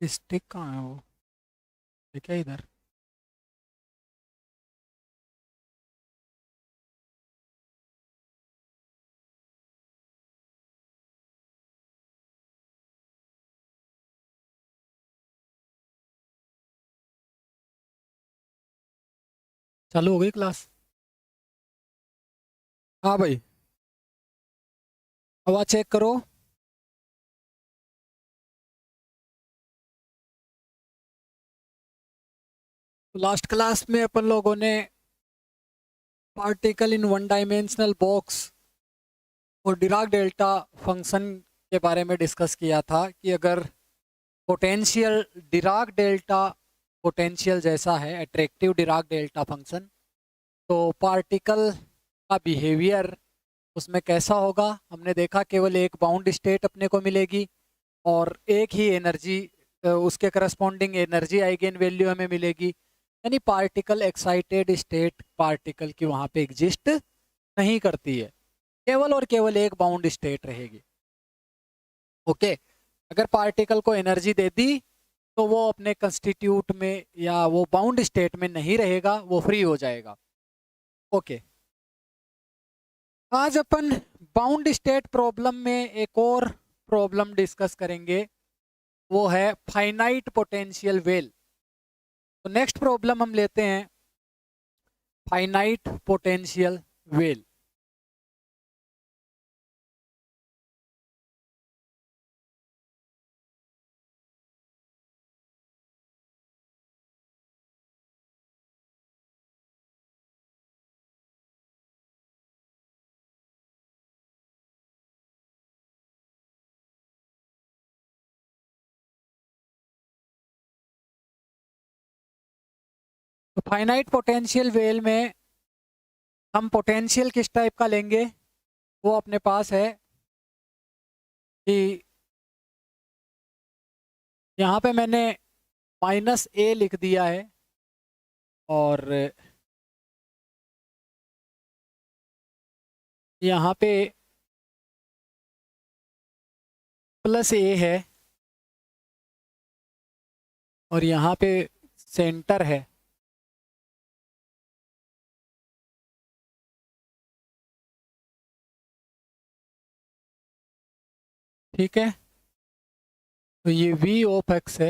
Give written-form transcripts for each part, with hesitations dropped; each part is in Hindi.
स्टिक कहाँ है वो? ये क्या इधर? चालू हो गई क्लास? हाँ भाई। आवाज चेक करो। लास्ट क्लास में अपन लोगों ने particle in one dimensional box और डिराक डेल्टा फंक्शन के बारे में डिस्कस किया था कि अगर पोटेंशियल डिराक डेल्टा पोटेंशियल जैसा है, अट्रैक्टिव डिराक डेल्टा फंक्शन, तो पार्टिकल का बिहेवियर उसमें कैसा होगा। हमने देखा केवल एक बाउंड स्टेट अपने को मिलेगी और एक ही एनर्जी, उसके करस्पॉन्डिंग एनर्जी आइगन वैल्यू हमें मिलेगी। यानी पार्टिकल एक्साइटेड स्टेट पार्टिकल की वहाँ पे एग्जिस्ट नहीं करती है, केवल और केवल एक बाउंड स्टेट रहेगी। ओके। अगर पार्टिकल को एनर्जी दे दी तो वो अपने कंस्टिट्यूट में या वो बाउंड स्टेट में नहीं रहेगा, वो फ्री हो जाएगा। ओके। आज अपन बाउंड स्टेट प्रॉब्लम में एक और प्रॉब्लम डिस्कस करेंगे, वो है फाइनाइट पोटेंशियल वेल। तो नेक्स्ट प्रॉब्लम हम लेते हैं फाइनाइट पोटेंशियल वेल। तो फाइनाइट पोटेंशियल वेल में हम पोटेंशियल किस टाइप का लेंगे, वो अपने पास है कि यहाँ पे मैंने -a लिख दिया है और यहाँ पे +a है और यहाँ पे सेंटर है। ठीक है। तो ये v ऑफ x है।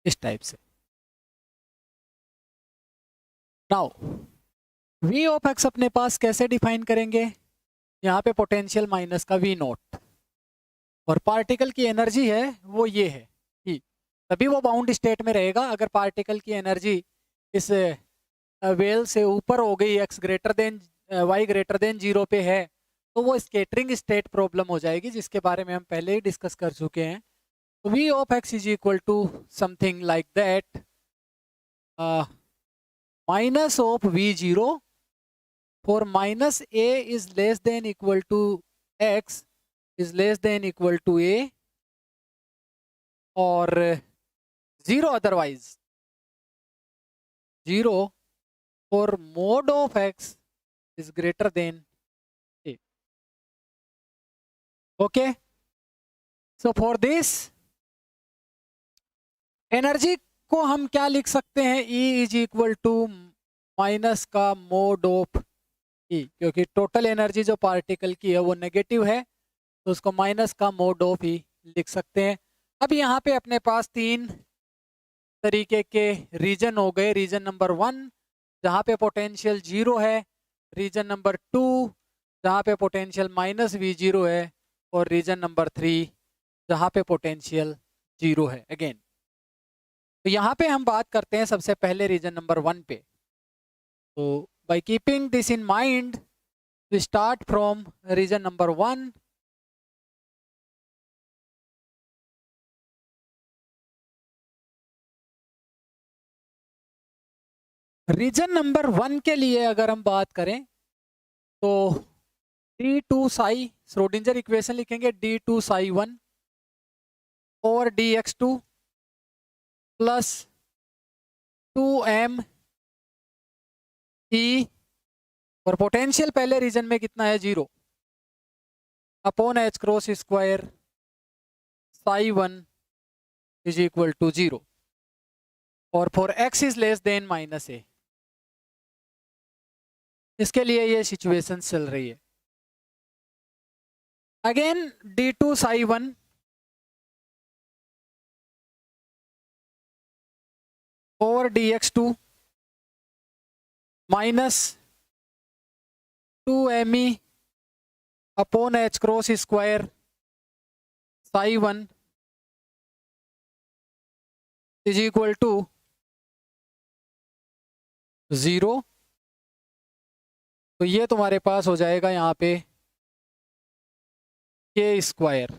इस टाइप से। नाउ v ऑफ x अपने पास कैसे डिफाइन करेंगे? यहाँ पे पोटेंशियल माइनस का v नॉट और पार्टिकल की एनर्जी है वो ये है कि तभी वो बाउंड स्टेट में रहेगा। अगर पार्टिकल की एनर्जी इस वेल से ऊपर हो गई, x greater than y greater than 0 पे है, तो वो स्केटरिंग स्टेट प्रॉब्लम हो जाएगी, जिसके बारे में हम पहले ही डिस्कस कर चुके हैं। तो v of x is equal to something like that, minus of v0 for -a is less than equal to x is less than equal to a, और 0 otherwise 0 for mod of x is greater than a. Okay, so for this energy को हम क्या लिख सकते हैं? E is equal to minus का मोड ऑफ E, क्योंकि टोटल एनर्जी जो पार्टिकल की है वो नेगेटिव है, तो उसको माइनस का मोड ऑफ E लिख सकते हैं। अब यहाँ पे अपने पास तीन तरीके के रीजन हो गए। रीजन नंबर 1 जहाँ पे पोटेंशियल 0 है, रीजन नंबर 2 जहाँ पे पोटेंशियल -v0 है, और रीजन नंबर 3 जहाँ पे पोटेंशियल 0 है अगेन। तो यहाँ पे हम बात करते हैं सबसे पहले रीजन नंबर 1 पे। तो by keeping this in mind we start from region number 1। Region number 1 के लिए अगर हम बात करें तो d2 साई श्रोडिंजर इक्वेशन लिखेंगे, d2 साई 1 और dx2 प्लस 2m e, और पोटेंशियल पहले रीजन में कितना है? 0। Upon H cross square psi 1 is equal to 0 और for x is less than minus a. इसके लिए ये सिचुएशन चल रही है। Again d2 psi 1 over dx2 minus 2me upon H cross square psi 1 is equal to 0। तो ये तुम्हारे पास हो जाएगा यहाँ पे के स्क्वायर।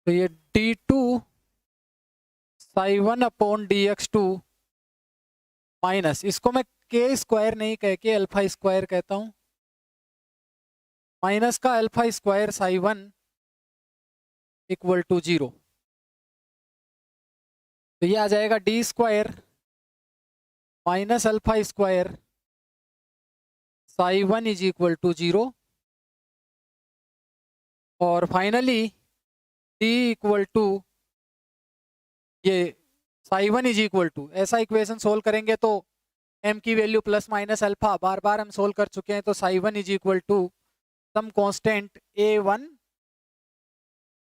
तो ये d2 psi 1 upon dx2 minus, इसको मैं के स्क्वायर नहीं कह के अल्फा स्क्वायर कहता हूँ, माइनस का alpha square psi 1 equal to 0। तो ये आ जाएगा d square minus alpha square psi 1 is equal to 0 और फाइनली डी इक्वल टू ये साई 1 इज इक्वल टू, ऐसा इक्वेशन सोल्व करेंगे तो m की वैल्यू प्लस माइनस अल्फा बार बार हम सोल्व कर चुके हैं, तो psi 1 is equal to some constant a1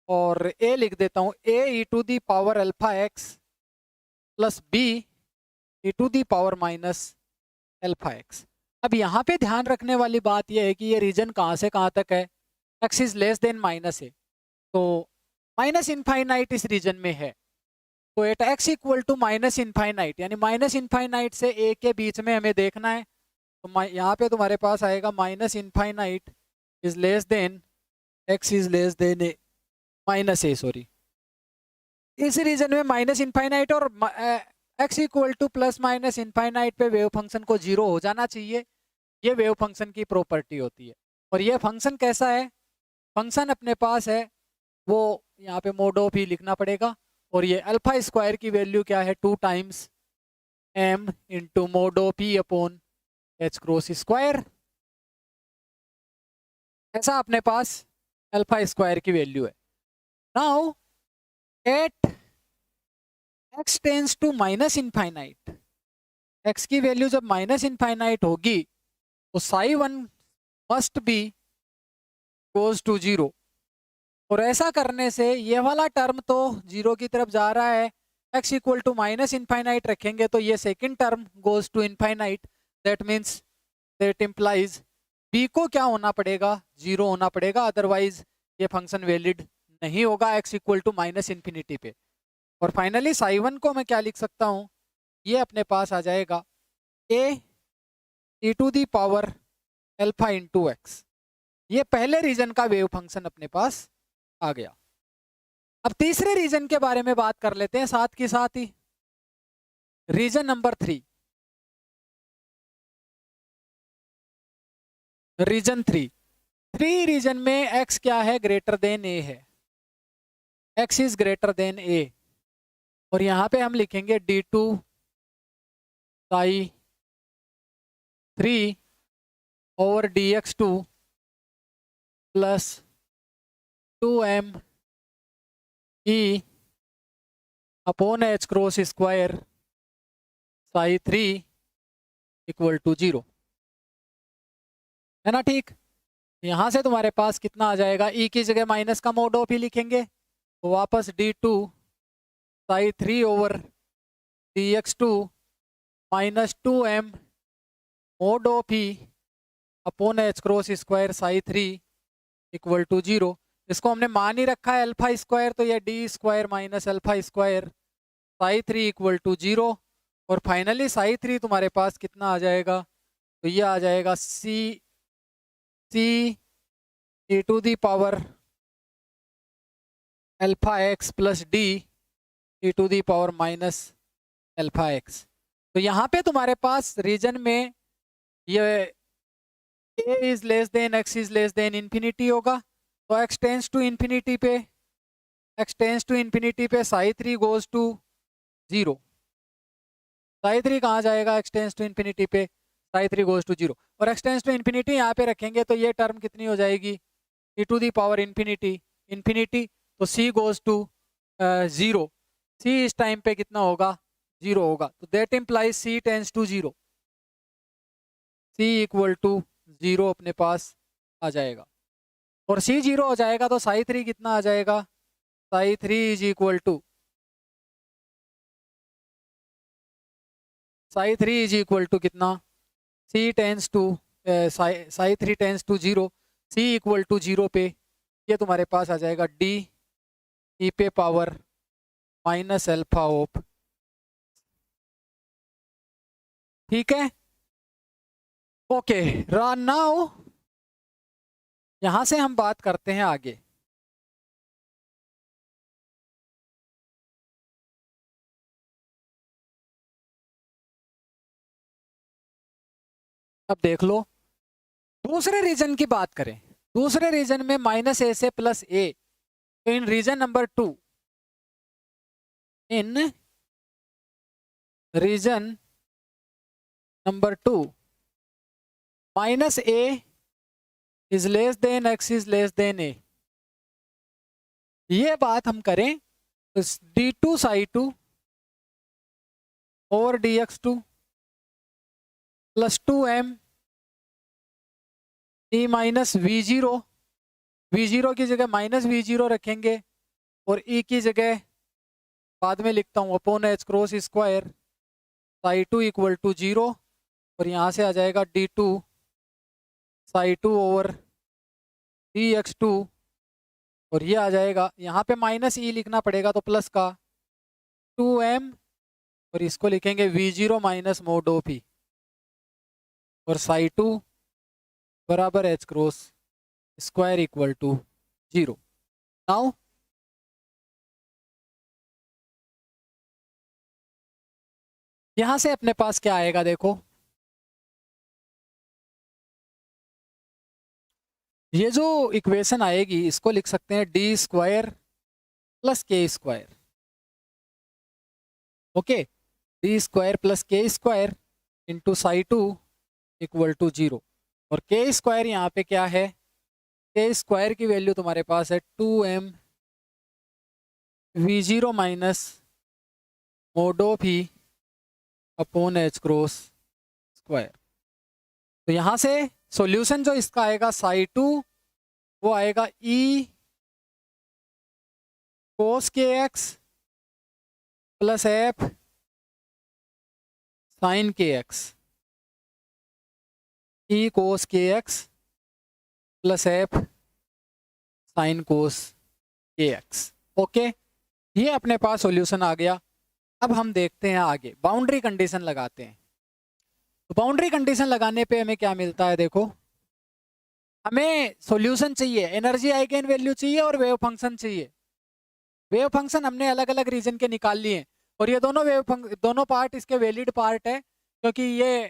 और a लिख देता हूँ a e to the power alpha x plus b e to the power minus alpha x। अब यहाँ पे ध्यान रखने वाली बात यह है कि ये रीजन कहाँ से कहाँ तक है, x is less than minus है, तो माइनस इनफाइनाइट इस रीजन में है। तो at x equal to minus infinite यानी माइनस इनफाइनाइट से a के बीच में हमें देखना है, तो यहाँ पे तुम्हारे पास आएगा minus infinite is less than x is less than a minus A, sorry इस रीजन में माइनस इनफाइनाइट और x equal two plus minus infinite पे वेव फंक्शन को 0 हो जाना चाहिए। ये वेव फंक्शन की प्रॉपर्टी होती है। और ये फंक्शन कैसा है, फंक्शन अपने पास है वो यहाँ पे मोड ऑफ ही लिखना पड़ेगा, और ये अल्फा स्क्वायर की वैल्यू क्या है 2 times m into mode of E upon H cross square, ऐसा अपने पास अल्फा स्क्वायर की वैल्यू है। Now at x tends to minus infinite, x की वैल्यू जब माइनस इनफाइनाइट होगी तो psi 1 must be goes to 0, और ऐसा करने से ये वाला टर्म तो 0 की तरफ जा रहा है, x equal to minus infinite रखेंगे तो ये second term goes to infinite, that means that implies b को क्या होना पड़ेगा 0 होना पड़ेगा, अदरवाइज ये फंक्शन वैलिड नहीं होगा x equal to minus infinity पे। और फाइनली साई 1 को मैं क्या लिख सकता हूँ, ये अपने पास आ जाएगा a e to the power alpha into X. ये पहले रीजन का वेव फंक्शन अपने पास आ गया। अब तीसरे रीजन के बारे में बात कर लेते हैं साथ के साथ ही, रीजन नंबर 3। रीजन 3 रीजन में x क्या है ग्रेटर देन a है, x is greater than a, और यहाँ पे हम लिखेंगे d2 psi 3 over dx2 plus 2m e upon H cross square psi 3 equal to 0, है ना। ठीक, यहाँ से तुम्हारे पास कितना आ जाएगा, e की जगह माइनस का मोड ऑफ ही लिखेंगे तो वापस d2 psi 3 over dx2 minus 2m mode of ही upon H cross square psi 3 equal to 0। इसको हमने मान ही रखा है अल्फा स्क्वायर, तो ये D square minus alpha square psi 3 equal to 0, और फाइनली साई 3 तुम्हारे पास कितना आ जाएगा, तो ये आ जाएगा C e to the power alpha X plus D e to the power minus alpha x. तो यहाँ पे तुम्हारे पास रीजन में ये a is less than x is less than infinity होगा, तो x टेंस टू इन्फिनिटी पे साई 3 गोज टू 0। साई 3 कहाँ जाएगा x टेंस टू इन्फिनिटी पे, साई 3 गोज टू 0 और x टेंस टू इन्फिनिटी यहाँ पे रखेंगे तो ये टर्म कितनी हो जाएगी e to the power infinity infinity, तो c गोज टू 0, c इस टाइम पे कितना होगा 0 होगा, तो that implies c tends to 0, c equal to 0 अपने पास आ जाएगा और c 0 हो जाएगा तो साई 3 कितना आ जाएगा, psi 3 is equal to psi 3 is equal to कितना, c tends to psi 3 tends to 0, c equal to 0 पे ये तुम्हारे पास आ जाएगा d e पे पावर माइनस अल्फा ऑफ, ठीक है। ओके नाउ यहां से हम बात करते हैं आगे। अब देख लो दूसरे रीजन की बात करें, दूसरे रीजन में माइनस ए से प्लस ए, तो in region number 2, in region number 2 minus A is less than x is less than a, ये बात हम करें तो d2 psi 2 over dx2 plus 2m e minus v0, v0 की जगह माइनस v0 रखेंगे और e की जगह बाद में लिखता हूँ upon H cross square psi 2 equal to 0 और यहाँ से आ जाएगा d2 साई 2 ओवर dx2 और ये आ जाएगा, यहाँ पे माइनस e लिखना पड़ेगा तो प्लस का 2m और इसको लिखेंगे v0 minus mode of e और साई 2 बराबर H cross square equal to 0। Now यहां से अपने पास क्या आएगा देखो, ये जो इक्वेशन आएगी इसको लिख सकते हैं d square plus k square, okay, d square plus k square into psi 2 equal to 0 और के स्क्वायर यहाँ पे क्या है, के स्क्वायर की वैल्यू तुम्हारे पास है 2m v0 minus mode of E upon H cross square. तो यहाँ से सॉल्यूशन जो इसका आएगा साई 2 वो आएगा e कोस के x plus F sine k x, ई कोस के x plus F sine cos के एक्स, ओके, ये अपने पास सॉल्यूशन आ गया। अब हम देखते हैं आगे बाउंड्री कंडीशन लगाते हैं, तो बाउंड्री कंडीशन लगाने पे हमें क्या मिलता है देखो, हमें सॉल्यूशन चाहिए, एनर्जी आइगन वैल्यू चाहिए और वेव फंक्शन चाहिए। वेव फंक्शन हमने अलग अलग रीजन के निकाल लिए और ये दोनों दोनों पार्ट इसके वैलिड पार्ट है क्योंकि ये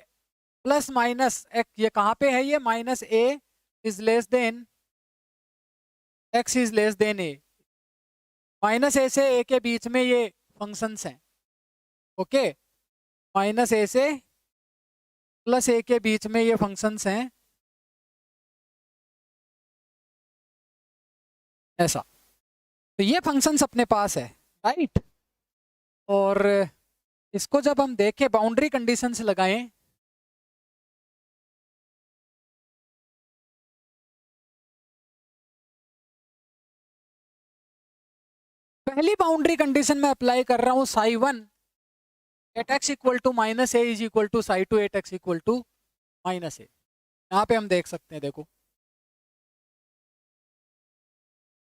प्लस माइनस ये कहाँ पे है, ये minus A is less than x is less than a, minus a से ए के बीच में ये फंक्शंस हैं, ओके, माइनस ए से प्लस ए के बीच में ये फंक्शंस हैं ऐसा, तो ये फंक्शंस अपने पास है, राइट। और इसको जब हम देखें बाउंड्री कंडीशंस लगाएं, पहली बाउंड्री कंडीशन में अप्लाई कर रहा हूं psi 1 at x equal to minus A is equal to psi 2 at x equal to minus a, यहाँ पे हम देख सकते हैं देखो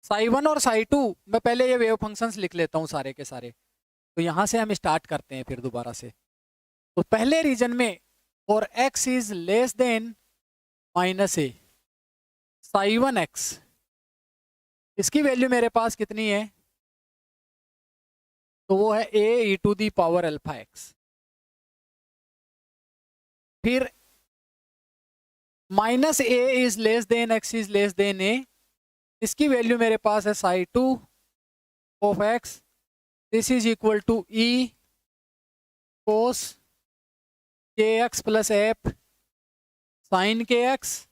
साई 1 और साई 2, मैं पहले ये वेव फंक्शंस लिख लेता हूँ सारे के सारे, तो यहाँ से हम स्टार्ट करते हैं फिर दोबारा से। तो पहले रीजन में और x is less than minus a, psi 1 x, इसकी वैल्यू मेरे पास कितनी है, तो वो है a e to the power alpha x, फिर minus A is less than x is less than a, इसकी वैल्यू मेरे पास है psi 2 of x, this is equal to e cos के x plus F sine k x,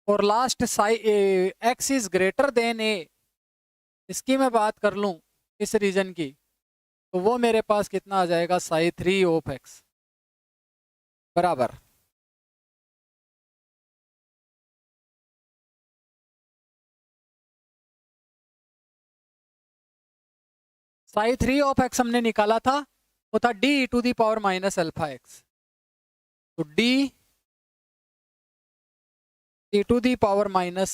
और last x is greater than a, इसकी मैं बात कर लूं इस रीजन की, तो वो मेरे पास कितना आ जाएगा, साई 3 ऑफ एक्स बराबर साई 3 ऑफ एक्स हमने निकाला था, वो था d to the power minus alpha x. तो d E to the power minus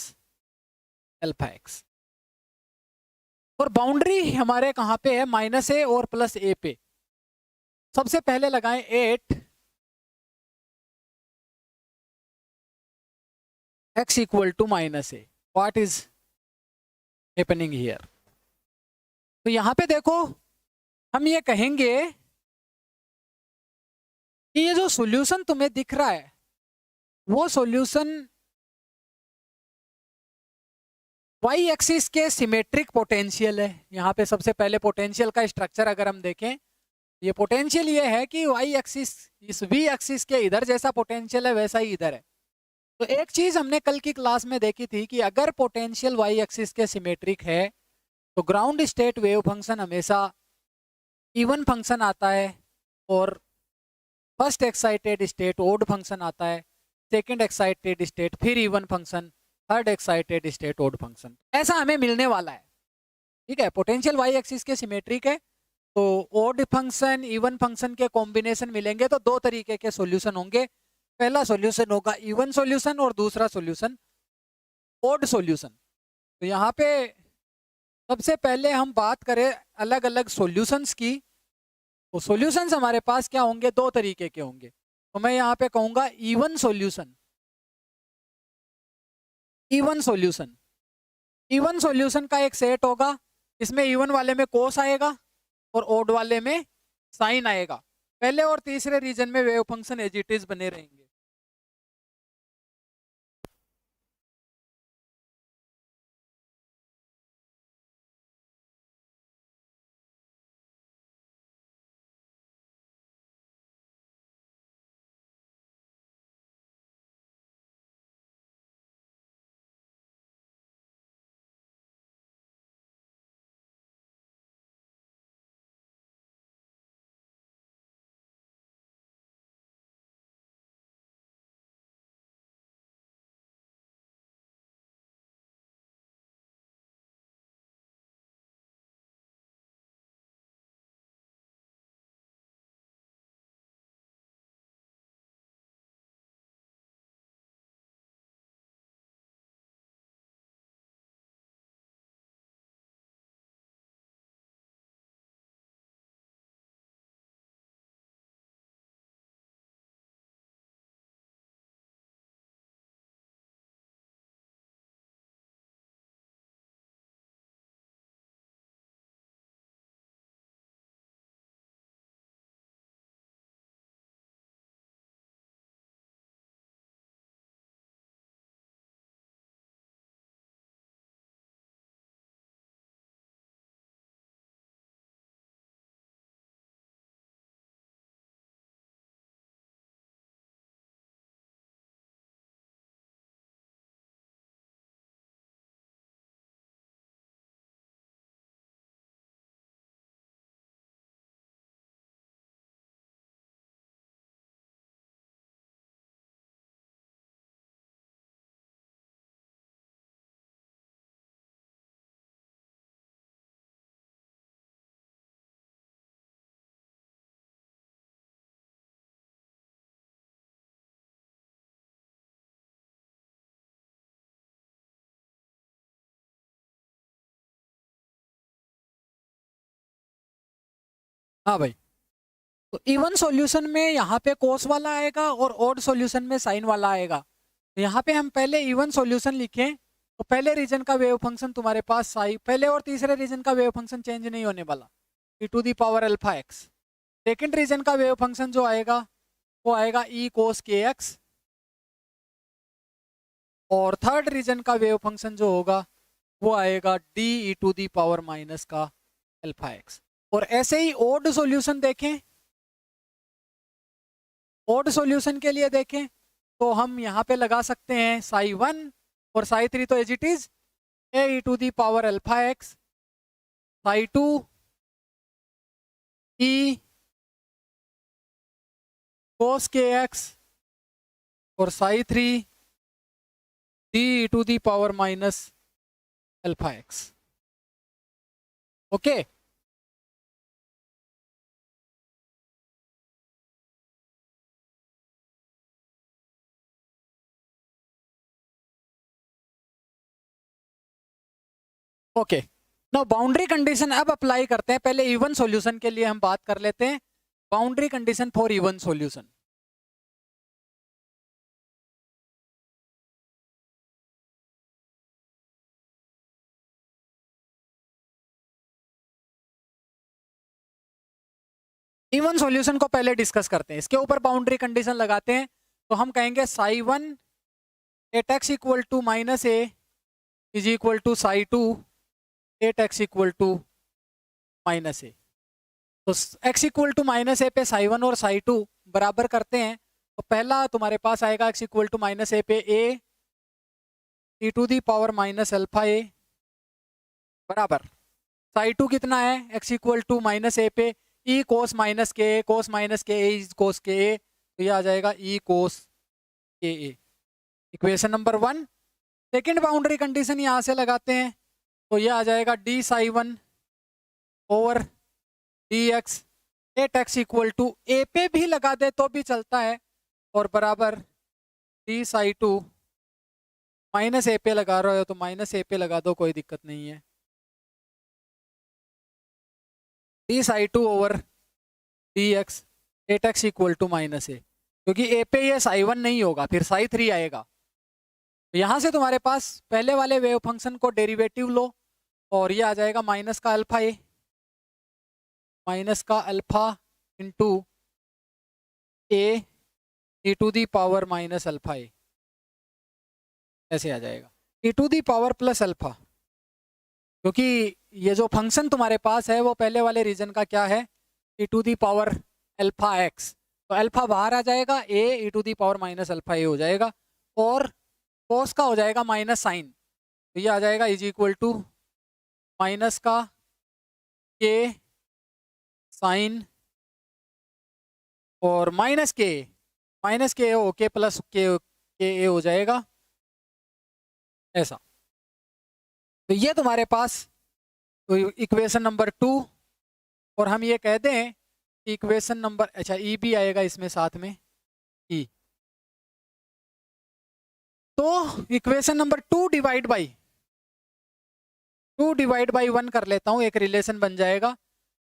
alpha x, और बाउंड्री हमारे कहाँ पे है, माइनस ए और प्लस ए पे। सबसे पहले लगाएं 8 X equal to minus A, what is happening here. तो यहां पे देखो हम ये कहेंगे कि ये जो सॉल्यूशन तुम्हें दिख रहा है वो सॉल्यूशन वाई एक्सिस के सिमेट्रिक पोटेंशियल है। यहाँ पे सबसे पहले पोटेंशियल का स्ट्रक्चर अगर हम देखें, ये पोटेंशियल ये है कि वाई एक्सिस इस वी एक्सिस के इधर जैसा पोटेंशियल है वैसा ही इधर है। तो एक चीज हमने कल की क्लास में देखी थी कि अगर पोटेंशियल वाई एक्सिस के सिमेट्रिक है तो ग्राउंड स्टेट वेव फंक्शन हमेशा इवन फंक्शन आता है, और first excited state odd function आता है, सेकंड एक्साइटेड स्टेट फिर even function, third excited state odd function, ऐसा हमें मिलने वाला है। ठीक है, पोटेंशियल वाई एक्सिस के सिमेट्रिक है, तो ओड फंक्शन इवन फंक्शन के कॉम्बिनेशन मिलेंगे तो दो तरीके के सॉल्यूशन होंगे। पहला सॉल्यूशन होगा इवन सॉल्यूशन और दूसरा सॉल्यूशन ओड सॉल्यूशन। तो यहाँ पे सबसे पहले हम बात करें अलग अलग सॉल्यूशंस की, तो सॉल्यूशंस हमारे पास क्या होंगे, दो तरीके के होंगे। तो मैं यहाँ पे कहूंगा even solution, even solution, even solution का एक सेट होगा, इसमें इवन वाले में कोस आएगा और ओड वाले में साइन आएगा। पहले और तीसरे रीजन में wave function as it is बने रहेंगे। हाँ भाई, तो इवन सॉल्यूशन में यहाँ पे कोस वाला आएगा और ओड सॉल्यूशन में साइन वाला आएगा। तो यहाँ पे हम पहले इवन सॉल्यूशन लिखें, तो पहले रीजन का वेव फंक्शन तुम्हारे पास साई, पहले और तीसरे रीजन का वेव फंक्शन चेंज नहीं होने वाला, e to the power alpha x. Second region का वेव फंक्शन जो आएगा वो आएगा ई कोस के एक्स, और थर्ड रीजन का वेव फंक्शन जो होगा वो आएगा D E to the power minus का अल्फा एक्स। और ऐसे ही ओड सॉल्यूशन देखें, ओड सॉल्यूशन के लिए देखें तो हम यहाँ पे लगा सकते हैं साई 1 और साई 3 तो as it is A E to the power alpha X, psi 2 E cos के एक्स और psi 3 D E to the power minus alpha X. Okay, okay. Now boundary condition अब अप्लाई करते हैं। पहले इवन सॉल्यूशन के लिए हम बात कर लेते हैं। Boundary condition for even solution. Even solution को पहले डिस्कस करते हैं, इसके ऊपर बाउंड्री कंडीशन लगाते हैं। तो हम कहेंगे psi 1 at x equal to minus A is equal to psi 2 at x equal to minus a. तो x equal to minus a पे साई 1 और साई 2 बराबर करते हैं। तो पहला तुम्हारे पास आएगा x equal to minus a पे a E to the power minus alpha a बराबर साई 2 कितना है, x equal to minus a पे ई कोस माइनस के ए इज कोस के ए, तो ये आ जाएगा e cos k a. Equation number 1। Second boundary condition यहाँ से लगाते हैं तो ये आ जाएगा d psi 1 over d x at x equal to ए पे भी लगा दे तो भी चलता है और बराबर डी साई 2 माइनस ए पे लगा रहे हो तो माइनस ए पे लगा दो, कोई दिक्कत नहीं है। D psi 2 over d x at x equal to minus a, क्योंकि ए पे ये साई 1 नहीं होगा फिर साई 3 आएगा। तो यहाँ से तुम्हारे पास पहले वाले वेव फंक्शन को डेरिवेटिव लो और ये आ जाएगा माइनस का अल्फा ए माइनस का alpha into a E to the power minus alpha a, ऐसे आ जाएगा e to the power plus alpha, क्योंकि ये जो फंक्शन तुम्हारे पास है वो पहले वाले रीजन का क्या है, e to the power alpha x. तो अल्फा बाहर आ जाएगा, A E to the power minus alpha A हो जाएगा और कोस का हो जाएगा माइनस साइन, तो ये आ जाएगा इज इक्वल टू माइनस का के साइन और माइनस के ओके प्लस के ए हो जाएगा ऐसा। तो ये तुम्हारे पास तो इक्वेशन नंबर 2 और हम ये कहते हैं कि इक्वेशन नंबर अच्छा ई भी आएगा इसमें साथ में ई। तो इक्वेशन नंबर 2 डिवाइड बाई 1 कर लेता हूँ, एक रिलेशन बन जाएगा।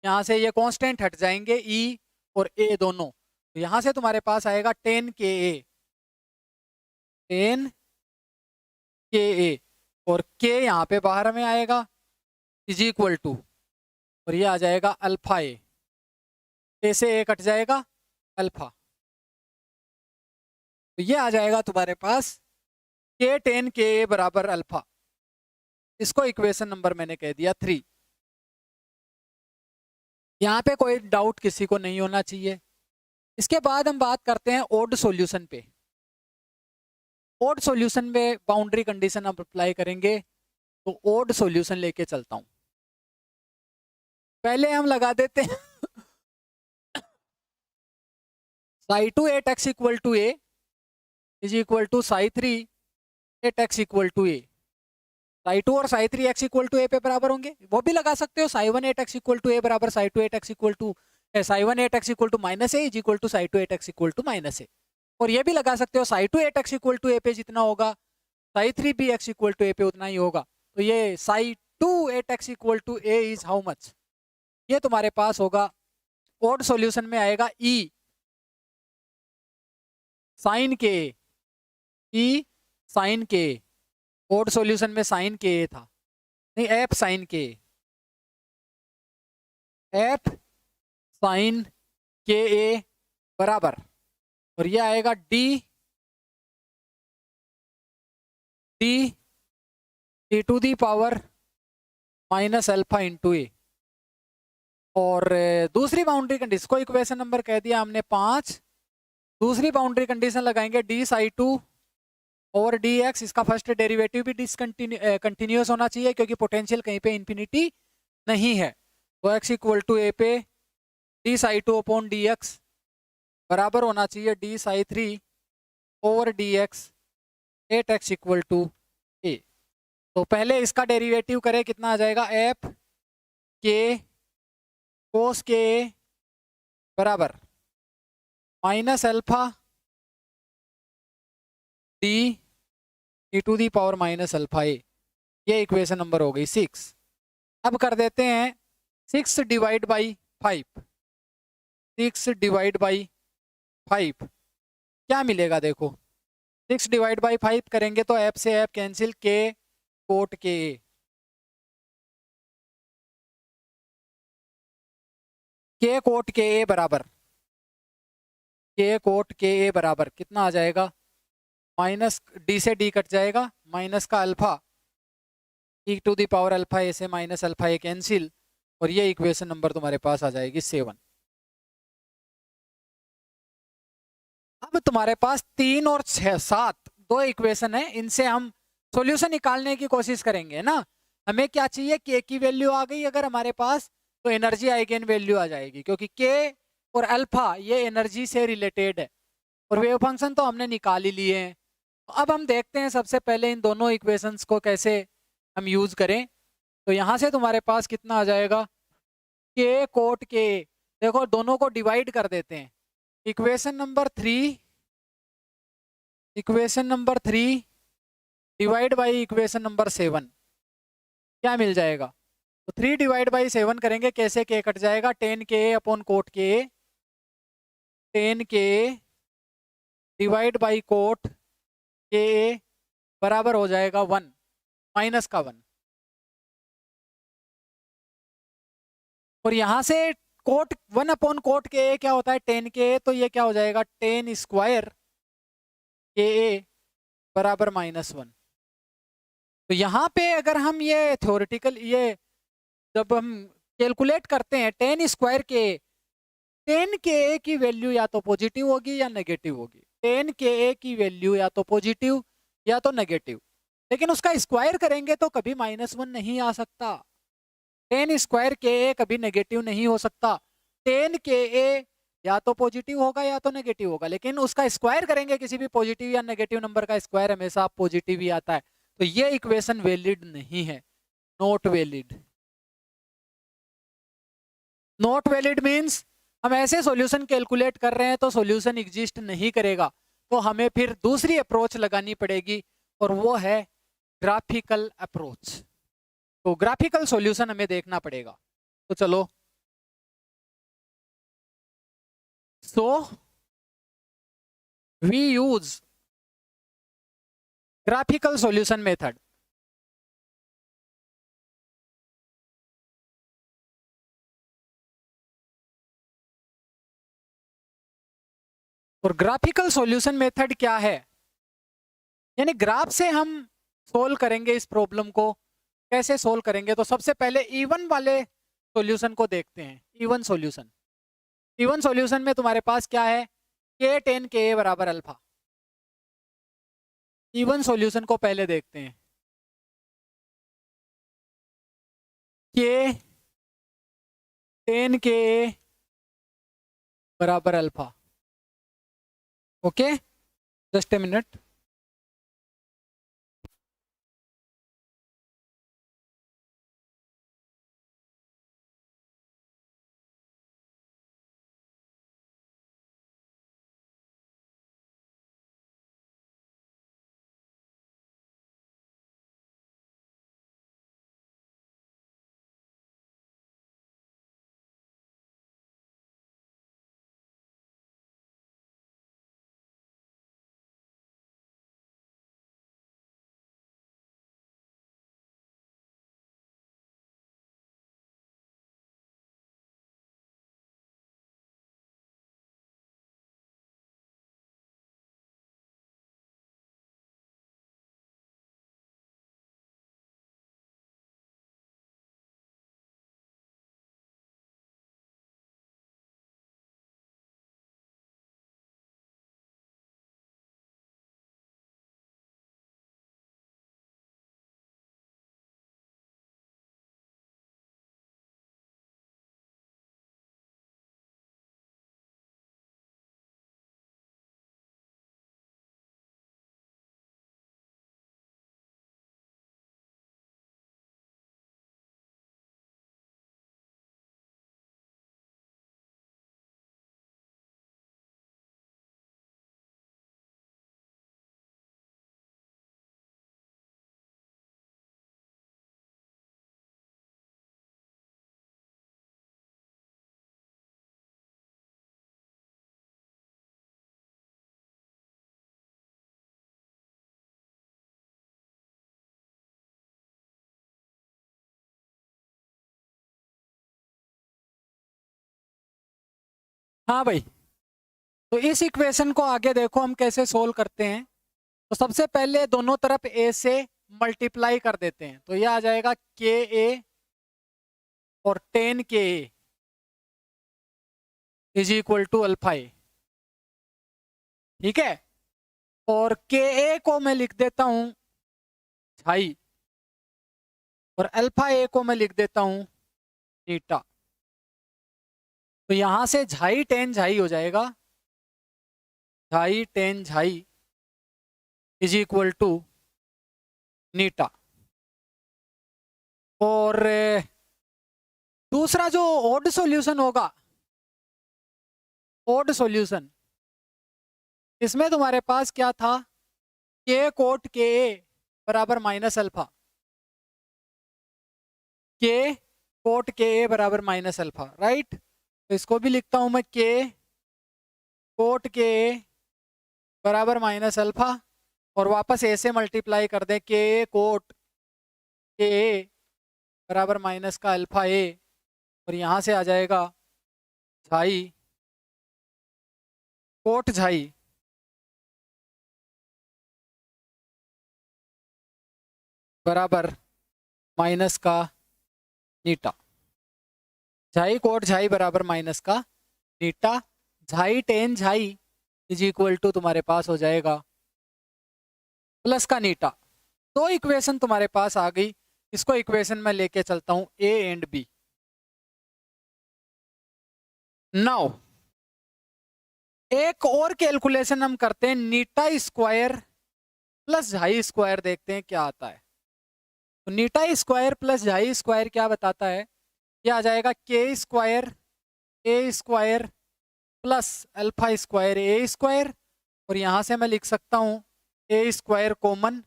यहाँ से ये कांस्टेंट हट जाएंगे ई और ए दोनों, तो यहाँ से तुम्हारे पास आएगा 10 के ए और के यहाँ पे बाहर में आएगा इज इक्वल टू और ये आ जाएगा अल्फा ए से ए कट जाएगा अल्फा, तो ये आ जाएगा तुम्हारे पास के 10 के ए बराबर अल्फा। इसको इक्वेशन नंबर मैंने कह दिया 3। यहाँ पे कोई डाउट किसी को नहीं होना चाहिए। इसके बाद हम बात करते हैं ओड सॉल्यूशन पे। ओड सॉल्यूशन में बाउंड्री कंडीशन हम अप्लाई करेंगे, तो ओड सॉल्यूशन लेके चलता हूं। पहले हम लगा देते हैं psi 2 at x equal to A is equal to psi 3 at x equal to A. Psi 2 और साई 3 एक्स इक्वल टू ए पे बराबर होंगे, वो भी लगा सकते हो psi 1 at x equal to A बराबर psi 2 at x equal to psi 1 at x equal to minus A is equal to psi 2 at x equal to minus ए। और ये भी लगा सकते हो psi 2 at x equal to ए पे जितना होगा साई 3 भी एक्स इक्वल टू ए पे उतना ही होगा। तो ये psi 2 at x equal to A is how much, ये तुम्हारे पास होगा ओड सॉल्यूशन में आएगा E sine k E sine k. Odd solution में साइन के था नहीं, F sine k F sine k A बराबर और ये आएगा D E to the power minus alpha into A. और दूसरी बाउंड्री कंडीशन को इक्वेशन नंबर कह दिया हमने 5 दूसरी बाउंड्री कंडीशन लगाएंगे d psi two over d x, इसका फर्स्ट डेरिवेटिव भी कंटिन्यूस होना चाहिए क्योंकि पोटेंशियल कहीं पे इंफिनिटी नहीं है। तो एक्स इक्वल टू ए पे d psi two upon d x बराबर होना चाहिए d psi three over d x at x equal to A. तो पहले इसका डेरिवेटिव करें, कितना आ जाएगा, एफ के कोस के बराबर minus alpha D E to the power minus alpha A. ये इक्वेशन नंबर हो गई 6। अब कर देते हैं 6 डिवाइड बाई 5। 6 डिवाइड बाई 5 क्या मिलेगा, देखो 6 डिवाइड बाई 5 करेंगे तो एफ से एफ कैंसिल, के कोट के ए, के कोट के ए बराबर, के कोट के ए बराबर कितना आ जाएगा, माइनस डी से डी कट जाएगा, माइनस का alpha e to the power alpha A से माइनस अल्फा ए कैंसिल, और ये इक्वेशन नंबर तुम्हारे पास आ जाएगी 7। अब तुम्हारे पास 3 और 6 7 दो इक्वेशन है, इनसे हम सॉल्यूशन निकालने की कोशिश करेंगे ना। हमें क्या चाहिए, के की वैल्यू आ गई अगर हमारे पास तो एनर्जी आइगन वैल्यू आ जाएगी, क्योंकि के और अल्फा ये एनर्जी से रिलेटेड है और वेव फंक्शन तो हमने निकाल ही लिए हैं। अब हम देखते हैं सबसे पहले इन दोनों इक्वेशंस को कैसे हम यूज करें। तो यहाँ से तुम्हारे पास कितना आ जाएगा, के कोट के, देखो दोनों को डिवाइड कर देते हैं। Equation number 3 divide by equation number 7 क्या मिल जाएगा, तो 3 डिवाइड बाई 7 करेंगे, कैसे के कट जाएगा, टेन के अपॉन कोट के, टेन के डिवाइड बाई कोट के बराबर हो जाएगा 1 माइनस का 1। और यहाँ से कोट 1 अपॉन कोट के क्या होता है, टेन के, तो ये क्या हो जाएगा, टेन स्क्वायर के बराबर -1। तो यहाँ पे अगर हम ये थ्योरेटिकल ये जब हम कैलकुलेट करते हैं टेन स्क्वायर के, टेन के की वैल्यू या तो पॉजिटिव होगी या नेगेटिव होगी, टेन के की वैल्यू या तो पॉजिटिव या तो नेगेटिव, लेकिन उसका स्क्वायर करेंगे तो कभी -1 नहीं आ सकता। टेन स्क्वायर के कभी नेगेटिव नहीं हो सकता, टेन के या तो पॉजिटिव होगा या तो नेगेटिव होगा, लेकिन उसका स्क्वायर करेंगे किसी भी पॉजिटिव या नेगेटिव नंबर का स्क्वायर हमेशा पॉजिटिव ही आता है। तो ये इक्वेशन वैलिड नहीं है, not valid. Not valid means हम ऐसे सॉल्यूशन कैलकुलेट कर रहे हैं तो सॉल्यूशन एग्जिस्ट नहीं करेगा, तो हमें फिर दूसरी अप्रोच लगानी पड़ेगी और वो है ग्राफिकल अप्रोच। तो ग्राफिकल सॉल्यूशन हमें देखना पड़ेगा। तो चलो, so we use graphical solution method. और ग्राफिकल सॉल्यूशन मेथड क्या है, यानी ग्राफ से हम सोल्व करेंगे इस प्रॉब्लम को। कैसे सोल्व करेंगे, तो सबसे पहले इवन वाले सॉल्यूशन को देखते हैं। इवन सॉल्यूशन, इवन सॉल्यूशन में तुम्हारे पास क्या है, के टेन के बराबर अल्फा। इवन सॉल्यूशन को पहले देखते हैं, के टेन के बराबर alpha. Okay, just a minute. हाँ भाई, तो इस इक्वेशन को आगे देखो हम कैसे सोल्व करते हैं। तो सबसे पहले दोनों तरफ a से मल्टीप्लाई कर देते हैं, तो यह आ जाएगा के ए और 10 के ए इज इक्वल टू अल्फा ए। ठीक है, और के ए को मैं लिख देता हूं झाई, और अल्फा ए को मैं लिख देता हूं थीटा। तो यहां से झाई टेन झाई हो जाएगा, झाई tan xi is equal to eta. और दूसरा जो ओड सॉल्यूशन होगा, ओड सॉल्यूशन, इसमें तुम्हारे पास क्या था, के कोट के ए बराबर माइनस अल्फा, के कोट के ए बराबर माइनस अल्फा, राइट। तो इसको भी लिखता हूं मैं के कोट के ए बराबर माइनस अल्फा, और वापस ए से मल्टीप्लाई कर दें, के कोट के ए बराबर माइनस का अल्फा ए, और यहाँ से आ जाएगा झाई कोट झाई बराबर माइनस का नीटा। झाई कोट झाई बराबर माइनस का नीटा, xi tan xi is equal to तुम्हारे पास हो जाएगा प्लस का नीटा। दो इक्वेशन तुम्हारे पास आ गई, इसको इक्वेशन में लेके चलता हूं ए एंड बी। नाउ एक और कैलकुलेशन हम करते हैं, नीटा स्क्वायर प्लस झाई स्क्वायर, देखते हैं क्या आता है। तो नीटा स्क्वायर प्लस झाई स्क्वायर क्या बताता है, क्या आ जाएगा, के स्क्वायर ए स्क्वायर प्लस अल्फा स्क्वायर ए स्क्वायर, और यहां से मैं लिख सकता हूं ए स्क्वायर कॉमन,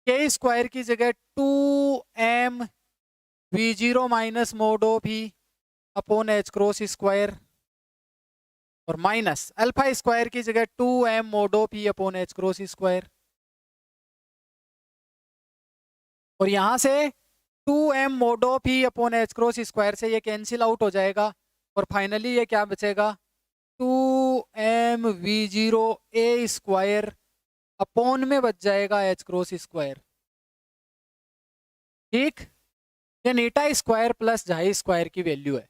के स्क्वायर की जगह 2m v0 minus mode of भी अपॉन एच क्रॉस स्क्वायर, और माइनस अल्फा स्क्वायर की जगह 2m मोड ऑफ भी अपॉन एच क्रॉस स्क्वायर, और यहां से 2m मोड ऑफ ही अपॉन एच क्रॉस स्क्वायर से ये कैंसिल आउट हो जाएगा, और फाइनली ये क्या बचेगा, 2m v0 ए स्क्वायर अपॉन में बच जाएगा एच क्रॉस स्क्वायर। ठीक, ये नीटा स्क्वायर प्लस झाई स्क्वायर की वैल्यू है।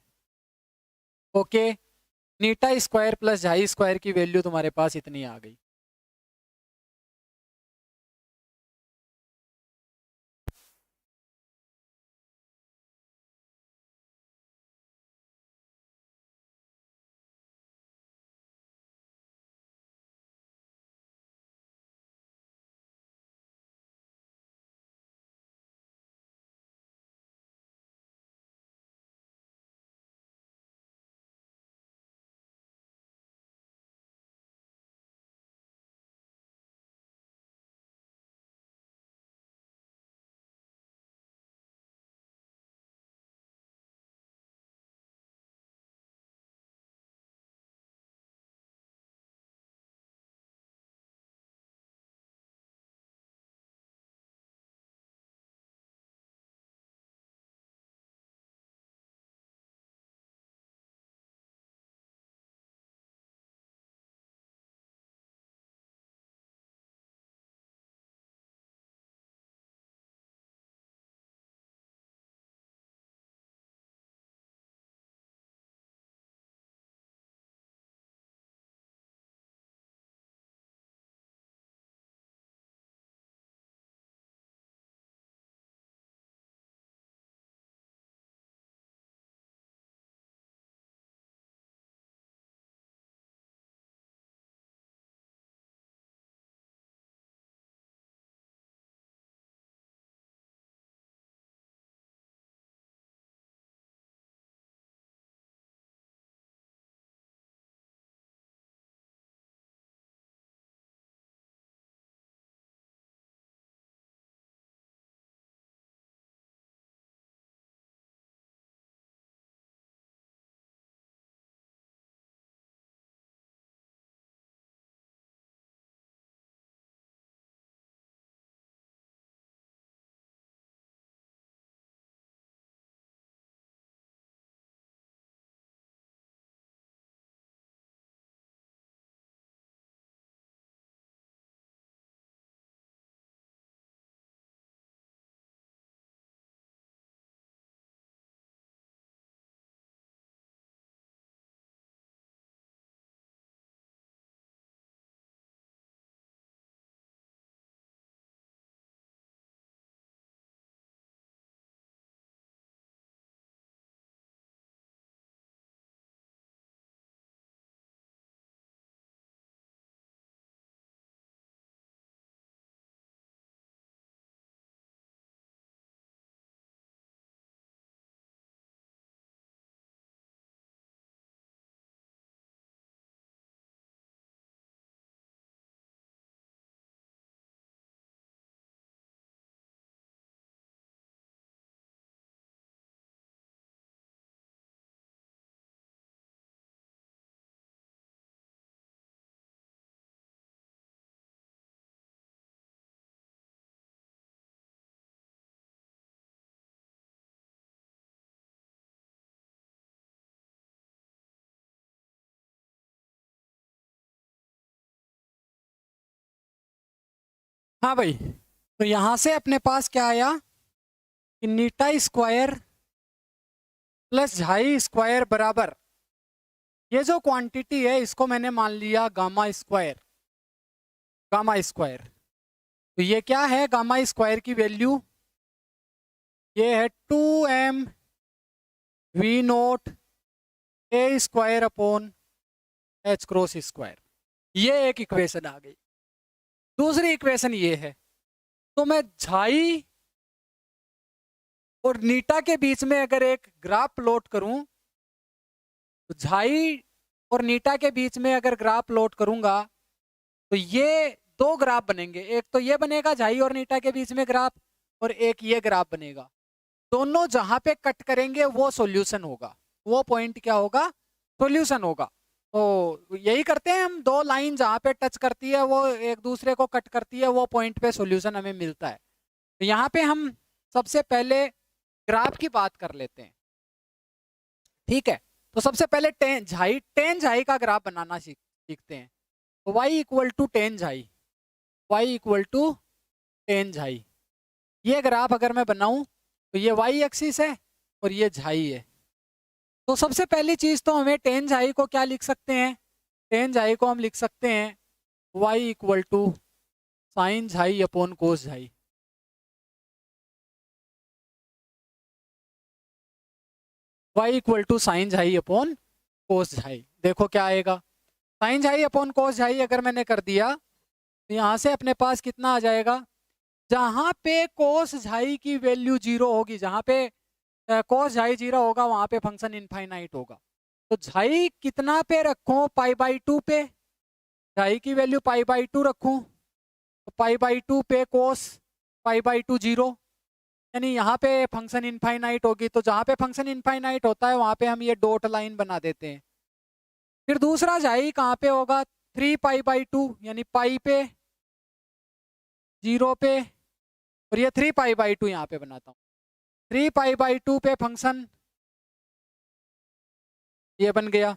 ओके, नीटा स्क्वायर प्लस झाई स्क्वायर की वैल्यू तुम्हारे पास इतनी आ गई। हाँ भाई, तो यहाँ से अपने पास क्या आया कि नीटा स्क्वायर प्लस झाई स्क्वायर बराबर, ये जो क्वांटिटी है इसको मैंने मान लिया गामा स्क्वायर। गामा स्क्वायर, तो ये क्या है, गामा स्क्वायर की वैल्यू ये है 2m V naught A square upon H cross square. ये एक इक्वेशन आ गई। दूसरी इक्वेशन ये है, तो मैं झाई और नीटा के बीच में अगर एक ग्राफ प्लॉट करूं, तो झाई और नीटा के बीच में अगर ग्राफ प्लॉट करूंगा तो ये दो ग्राफ बनेंगे। एक तो ये बनेगा झाई और नीटा के बीच में ग्राफ, और एक ये ग्राफ बनेगा। दोनों जहां पे कट करेंगे वो सॉल्यूशन होगा, वो पॉइंट क्या होगा, सॉल्यूशन होगा। तो यही करते हैं हम, दो लाइन जहां पे टच करती है वो एक दूसरे को कट करती है, वो पॉइंट पे सॉल्यूशन हमें मिलता है। तो यहाँ पे हम सबसे पहले ग्राफ की बात कर लेते हैं, ठीक है। तो सबसे पहले टेन झाई का ग्राफ बनाना सीखते हैं। तो y equal to tan xi, y equal to tan xi. ये ग्राफ अगर मैं बनाऊं तो ये y एक्सिस है और ये झाई है। तो सबसे पहली चीज तो हमें टेन झाई को क्या लिख सकते हैं, टेन झाई को हम लिख सकते हैं y equal to sine xi upon cos xi. y equal to sine xi upon cos xi. देखो क्या आएगा, साइन झाई अपॉन कोस झाई अगर मैंने कर दिया तो यहाँ से अपने पास कितना आ जाएगा, जहां पे कोस झाई की वैल्यू 0 होगी, जहां पे कोस झाई 0 होगा वहां पे फंक्शन इनफाइनाइट होगा। तो झाई कितना पे रखूं, पाई/2 पे, झाई की वैल्यू पाई/2 रखूं, तो पाई/2 पे कोस पाई/2 0, यानी यहाँ पे फंक्शन इनफाइनाइट होगी। तो जहाँ पे फंक्शन इनफाइनाइट होता है वहां पे हम ये डॉट लाइन बना देते हैं। फिर दूसरा झाई कहाँ पे होगा, 3 पाई/2, यानी पाई पे 0 पे, और ये 3 पाई/2 यहाँ पे बनाता हूँ। 3 पाई/2 पे फंक्शन ये बन गया,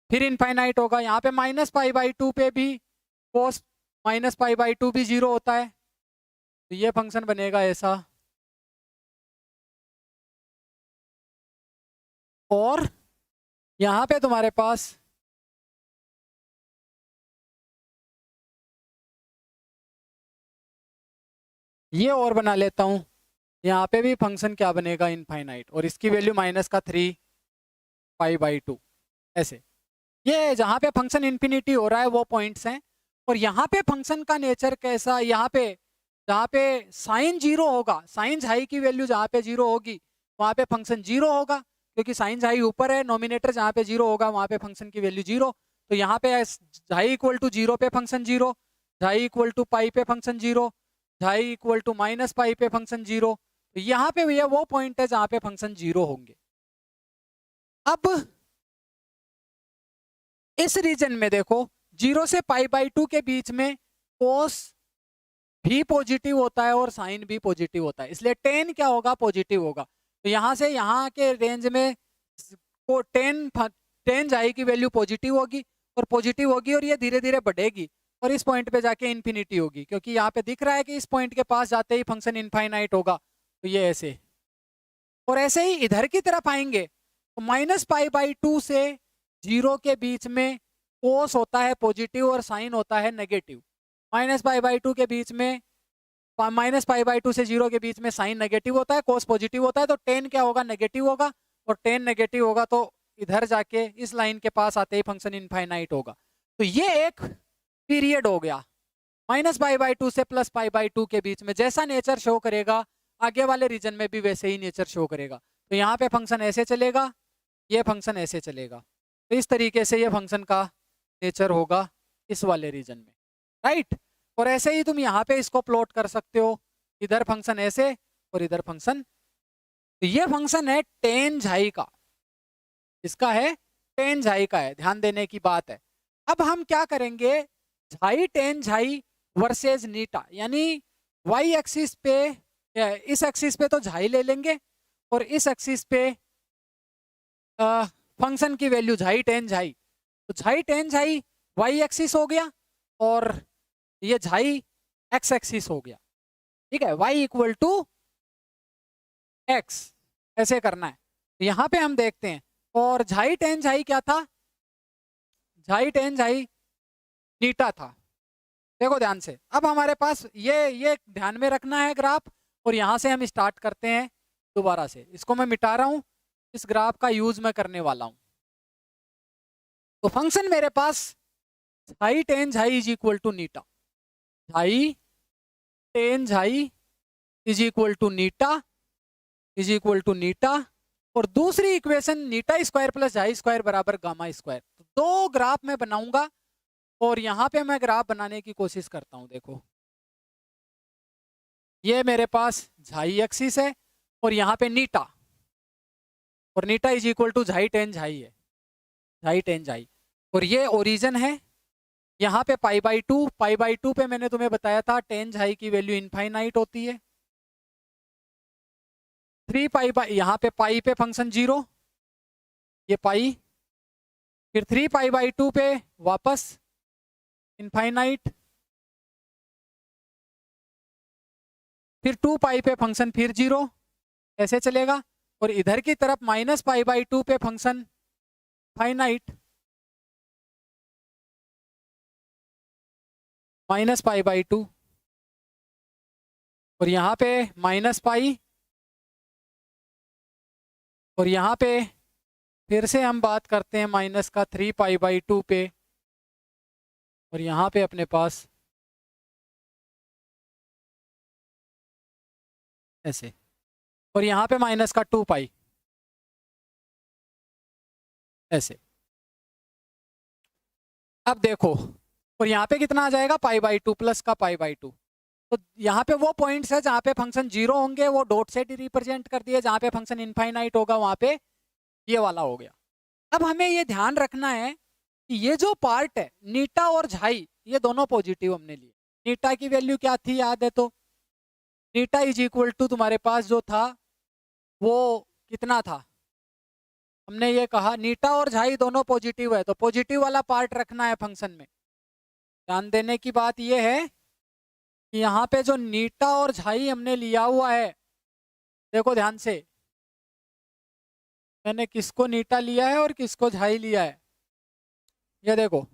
फिर इनफाइनाइट होगा। यहाँ पे -पाई/2 पे भी कोस -पाई/2 भी 0 होता है, तो ये फंक्शन बनेगा ऐसा। और यहाँ पे तुम्हारे पास ये और बना लेता हूँ, यहाँ पे भी फंक्शन क्या बनेगा, इनफाइनाइट, और इसकी वैल्यू -3 पाई/2 ऐसे। ये जहाँ पे फंक्शन इन्फिनिटी हो रहा है वो पॉइंट्स हैं। और यहाँ पे फंक्शन का नेचर कैसा, यहाँ पे जहाँ पे साइन 0 होगा, साइन झाई की वैल्यू जहाँ पे 0 होगी वहाँ पे फंक्शन 0 होगा, क्योंकि साइन झाई ऊपर है, नोमिनेटर जहाँ पे 0 होगा वहाँ पे फंक्शन की वैल्यू 0। तो यहाँ पे झाई इक्वल टू 0 पे फंक्शन 0, झाई इक्वल टू पाई पे फंक्शन 0, झाई इक्वल टू -पाई पे फंक्शन 0। तो यहाँ पे भैया वो पॉइंट है जहाँ पे फंक्शन 0 होंगे। अब इस रीजन में देखो, 0 से पाई/2 के बीच में कोस भी पॉजिटिव होता है और साइन भी पॉजिटिव होता है, इसलिए टेन क्या होगा, पॉजिटिव होगा। तो यहाँ से यहाँ के रेंज में टेन झाई की वैल्यू पॉजिटिव होगी, और ये धीरे धीरे बढ़ेगी और इस पॉइंट पे जाके इन्फिनिटी होगी, क्योंकि यहाँ पे दिख रहा है कि इस पॉइंट के पास जाते ही फंक्शन इनफाइनाइट होगा। तो ये ऐसे, और ऐसे ही इधर की तरफ आएंगे तो -पाई/2 से 0 के बीच में कोस होता है पॉजिटिव और साइन होता है नेगेटिव। -पाई/2 के बीच में, -पाई/2 से 0 के बीच में साइन नेगेटिव होता है, कोस पॉजिटिव होता है। तो टेन क्या होगा, नेगेटिव होगा, और टेन नेगेटिव होगा तो इधर जाके इस लाइन के पास आते ही फंक्शन इनफाइनाइट होगा। तो ये एक पीरियड हो गया, -पाई/2 से +पाई/2 के बीच में जैसा नेचर शो करेगा आगे वाले रीजन में भी वैसे ही नेचर शो करेगा। तो यहाँ पे फंक्शन ऐसे चलेगा, ये फंक्शन ऐसे चलेगा। तो इस तरीके से ये फंक्शन का नेचर होगा इस वाले रीजन में, राइट। और ऐसे ही तुम यहाँ पे इसको प्लॉट कर सकते हो, इधर फंक्शन ऐसे और इधर फंक्शन। तो ये फंक्शन है टेन झाई का, इसका है टेन झाई का है, ध्यान देने की बात है। अब हम क्या करेंगे, झाई टेन झाई वर्सेज नीटा, यानी वाई एक्सिस पे, इस एक्सिस पे तो झाई ले लेंगे और इस एक्सिस पे फंक्शन की वैल्यू झाई टेन झाई। तो झाई टेन झाई वाई एक्सिस हो गया, और ये झाई एक्स एक्सिस हो गया, ठीक है, y इक्वल टू x, ऐसे करना है। यहाँ पे हम देखते हैं, और झाई टेन झाई क्या था, झाई टेन झाई नीटा था। देखो ध्यान से, अब हमारे पास ये ध्यान में रखना है ग्राफ, और यहाँ से हम स्टार्ट करते हैं दोबारा से। इसको मैं मिटा रहा हूँ, इस ग्राफ का यूज मैं करने वाला हूँ। तो फंक्शन मेरे पास xi tan xi is equal to eta, xi tan xi is equal to eta, is equal to eta, और दूसरी equation eta square plus xi square बराबर गामा स्क्वायर। तो दो ग्राफ मैं बनाऊंगा, और यहाँ पे मैं ग्राफ बनाने की कोशिश करता हूँ। देखो ये मेरे पास झाई एक्सिस है, और यहाँ पे नीटा, और नीटा is equal to Zai tan झाई है, झाई टेन झाई, और ये ओरिजिन है। यहाँ पे पाई बाई टू पे मैंने तुम्हें बताया था टेन झाई की वैल्यू इनफाइनाइट होती है। 3 पाई बाई, यहाँ पे पाई पे फंक्शन 0, ये पाई, फिर 3 पाई बाई 2 पे वापस इनफाइनाइट, फिर 2 पाई पे फंक्शन फिर 0, ऐसे चलेगा। और इधर की तरफ माइनस पाई बाई 2 पे function finite, minus pi by 2, और यहाँ पे माइनस पाई, और यहाँ पे फिर से हम बात करते हैं माइनस का 3 पाई बाई 2 पे, और यहाँ पे अपने पास ऐसे, और यहाँ पे माइनस का 2 पाई, ऐसे। अब देखो, और यहाँ पे कितना आ जाएगा, पाई बाई 2 प्लस का पाई बाई 2। तो यहाँ पे वो पॉइंट्स है जहाँ पे फंक्शन 0 होंगे, वो डॉट से रिप्रेजेंट कर दिए, जहाँ पे फंक्शन इनफाइनाइट होगा वहाँ पे ये वाला हो गया। अब हमें ये ध्यान रखना है कि ये जो पार्ट है नीटा और झाई, ये दोनों पॉजिटिव हमने लिए। नीटा की वैल्यू क्या थी याद है, तो नीटा इज इक्वल टू तुम्हारे पास जो था वो कितना था, हमने ये कहा नीटा और झाई दोनों पॉजिटिव है, तो पॉजिटिव वाला पार्ट रखना है फंक्शन में। ध्यान देने की बात ये है कि यहाँ पे जो नीटा और झाई हमने लिया हुआ है, देखो ध्यान से, मैंने किसको नीटा लिया है और किसको झाई लिया है, ये देखो।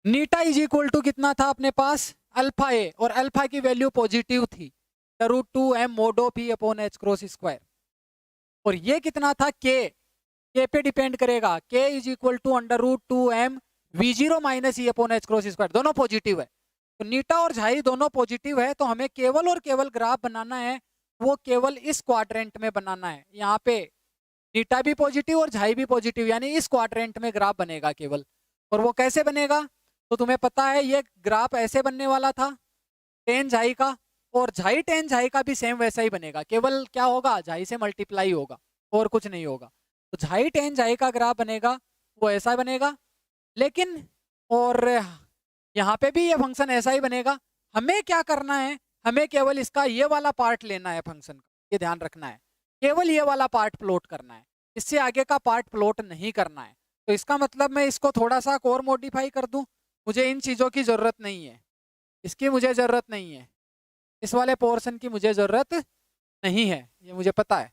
नीटा इज इक्वल टू कितना था अपने पास, अल्फा ए, और अल्फा की वैल्यू पॉजिटिव थी, √2m mod of p upon h cross square. और ये कितना था, के पे डिपेंड करेगा, K is equal to √2m v0 minus E upon h cross square, दोनों पॉजिटिव है। तो नीटा और झाई दोनों पॉजिटिव है, तो हमें केवल और केवल ग्राफ बनाना है, वो केवल इस क्वाड्रेंट में बनाना है। यहाँ पे नीटा भी पॉजिटिव और झाई भी पॉजिटिव, यानी इस क्वाड्रेंट में ग्राफ बनेगा केवल। और वो कैसे बनेगा, तो तुम्हें पता है ये ग्राफ ऐसे बनने वाला था टेन झाई का, और झाई टेन झाई का भी सेम वैसा ही बनेगा, केवल क्या होगा, झाई से मल्टीप्लाई होगा और कुछ नहीं होगा। तो झाई टेन झाई का ग्राफ बनेगा वो ऐसा बनेगा, लेकिन और यहाँ पे भी ये फंक्शन ऐसा ही बनेगा। हमें क्या करना है, हमें केवल इसका ये वाला पार्ट लेना है फंक्शन का, ये ध्यान रखना है, केवल ये वाला पार्ट प्लॉट करना है, इससे आगे का पार्ट प्लॉट नहीं करना है। तो इसका मतलब मैं इसको थोड़ा सा और मॉडिफाई कर दूं, मुझे इन चीज़ों की ज़रूरत नहीं है, इसकी मुझे ज़रूरत नहीं है, इस वाले पोर्शन की मुझे ज़रूरत नहीं है, ये मुझे पता है।